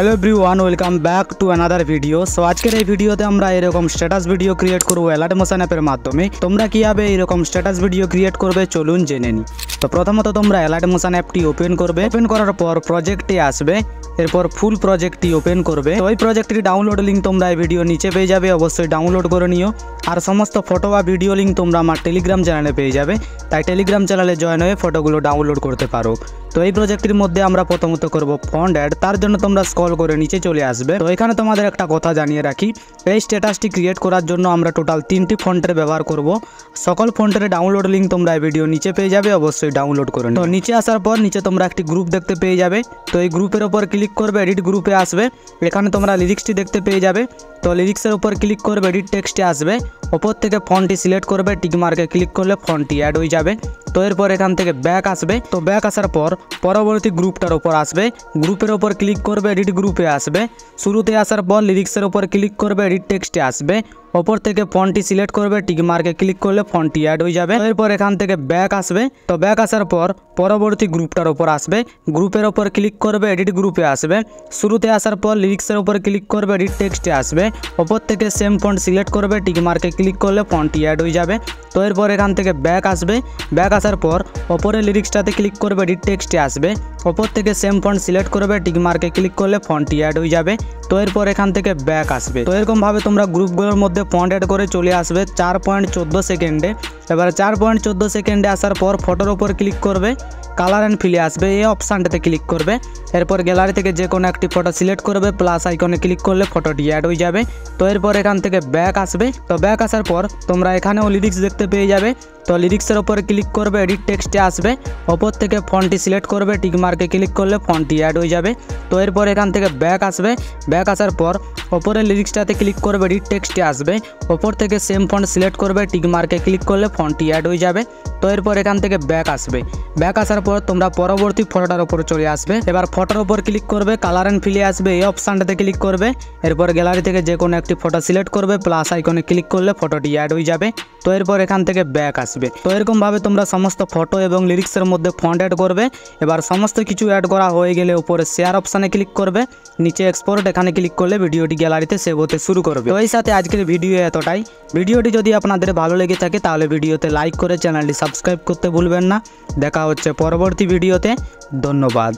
Hello everyone, welcome back to another video. So আজকের এই ভিডিওতে আমরা এরকম স্ট্যাটাস ভিডিও ক্রিয়েট করব অ্যালার্ট মোশন অ্যাপের মাধ্যমে। তোমরা কীভাবে এরকম স্ট্যাটাস ভিডিও ক্রিয়েট করবে চলুন জেনে নিই। তো প্রথমত তোমরা অ্যালার্ট মোশন অ্যাপটি ওপেন করবে। ওপেন করার পর প্রজেক্টে আসবে, এরপর ফুল প্রজেক্টটি ওপেন করবে। তো ওই প্রজেক্টটির ডাউনলোড লিঙ্ক তোমরা এই ভিডিও নিচে পেয়ে যাবে, অবশ্যই ডাউনলোড করে নিও। আর সমস্ত ফটো বা ভিডিও লিঙ্ক তোমরা আমার টেলিগ্রাম চ্যানেলে পেয়ে যাবে, তাই টেলিগ্রাম চ্যানেলে জয়েন হয়ে ফটোগুলো ডাউনলোড করতে পারো। তো এই প্রজেক্টের মধ্যে আমরা প্রথমত করব ফন্ট অ্যাড। তার জন্য তোমরা স্ক্রল করে নিচে চলে আসবে। তো এখানে তোমাদের একটা কথা জানিয়ে রাখি, এই স্ট্যাটাসটি ক্রিয়েট করার জন্য আমরা টোটাল 3টি ফন্টের ব্যবহার করব। সকল ফন্টের ডাউনলোড লিঙ্ক তোমরা এই ভিডিও নিচে পেয়ে যাবে, অবশ্যই ডাউনলোড করে নিও। তো নিচে আসার পর নিচে তোমরা একটি গ্রুপ দেখতে পেয়ে যাবে। তো এই গ্রুপের ওপর ক্লিক করবে, এডিট গ্রুপে আসবে। এখানে তোমরা লিরিক্সটি দেখতে পেয়ে যাবে। তো লিরিক্সের উপর ক্লিক করবে, এডিট টেক্সটে আসবে। ওপর থেকে ফন্টটি সিলেক্ট করবে, টিক মার্কে ক্লিক করলে ফন্টটি অ্যাড হয়ে যাবে। তো এরপর এখান থেকে ব্যাক আসবে। তো ব্যাক আসার পর পরবর্তী গ্রুপটার ওপর আসবে, গ্রুপের ওপর ক্লিক করবে, এডিট গ্রুপে আসবে। শুরুতে আসার পর লিরিক্সের ওপর ক্লিক করবে, এডিট টেক্সটে আসবে। ওপর থেকে ফন্টটি সিলেক্ট করবে, টিক মার্কে ক্লিক করলে ফন্টটি অ্যাড হয়ে যাবে। এরপর এখান থেকে ব্যাক আসবে। তো ব্যাক আসার পর পরবর্তী গ্রুপটার ওপর আসবে, গ্রুপের ওপর ক্লিক করবে, এডিট গ্রুপে আসবে। শুরুতে আসার পর লিরিক্সের ওপর ক্লিক করবে, এডিট টেক্সটে আসবে। ওপর থেকে সেম ফন্ট সিলেক্ট করবে, টিক মার্কে ক্লিক করলে ফন্টটি অ্যাড হয়ে যাবে। তো এরপর এখান থেকে ব্যাক আসবে। ব্যাক আসার পর ওপরের লিরিক্সটাতে ক্লিক করবে, এডিট টেক্সটে আসবে। ওপর থেকে সেম ফন্ট সিলেক্ট করবে, টিক মার্কে ক্লিক করলে ফন্টটি অ্যাড হয়ে যাবে। তো এরপর এখান থেকে ব্যাক আসবে। তো এরকমভাবে তোমরা গ্রুপগুলোর মধ্যে ফন্ট অ্যাড করে চলে আসবে 4.14 সেকেন্ডে। এবার 4.14 সেকেন্ডে আসার পর ফটোর ওপর ক্লিক করবে, কালার অ্যান্ড ফিলে আসবে, এই অপশানটাতে ক্লিক করবে। এরপর গ্যালারি থেকে যে কোনো একটি ফটো সিলেক্ট করবে, প্লাস আইকনে ক্লিক করলে ফটোটি অ্যাড হয়ে যাবে। তো এরপর এখান থেকে ব্যাক আসবে। তো ব্যাক আসার পর তোমরা এখানেও লিরিক্স দেখতে পেয়ে যাবে। তো লিরিক্সের ওপর ক্লিক করবে, এডিট টেক্সটে আসবে। ওপর থেকে ফন্টটি সিলেক্ট করবে, টিক মার্কে ক্লিক করলে ফন্টটি অ্যাড হয়ে যাবে। তো এরপর এখান থেকে ব্যাক আসবে। ব্যাক আসার পর ওপরের লিরিক্সটাতে ক্লিক করবে, এডিট টেক্সটে আসবে। ওপর থেকে সেম ফন্ট সিলেক্ট করবে, টিক মার্কে ক্লিক করলে ফন্টটি অ্যাড হয়ে যাবে। তো এরপর এখান থেকে ব্যাক আসবে। ব্যাক আসার পর তোমরা পরবর্তী ফটোটার উপর চলে আসবে। এবার ফটোর উপর ক্লিক করবে, কালার অ্যান্ড ফিলে আসবে, এই অপশানটাতে ক্লিক করবে। এরপর গ্যালারি থেকে যে কোনো একটি ফটো সিলেক্ট করবে, প্লাস আইকনে ক্লিক করলে ফটোটি অ্যাড হয়ে যাবে। তো এরপর এখান থেকে ব্যাক আসবে। তো এরকমভাবে তোমরা সমস্ত ফটো এবং লিরিক্সের মধ্যে ফন্ট অ্যাড করবে। এবার সমস্ত কিছু অ্যাড করা হয়ে গেলে উপরে শেয়ার অপশানে ক্লিক করবে, নিচে এক্সপোর্ট এখানে ক্লিক করলে ভিডিওটি গ্যালারিতে সেভ হতে শুরু করবে। তো এই সাথে আজকের ভিডিও এতটাই। ভিডিওটি যদি আপনাদের ভালো লেগে থাকে তাহলে ভিডিওতে লাইক করে চ্যানেলটি সাবস্ক্রাইব করতে ভুলবেন না। দেখা হচ্ছে পরবর্তী ভিডিওতে। ধন্যবাদ।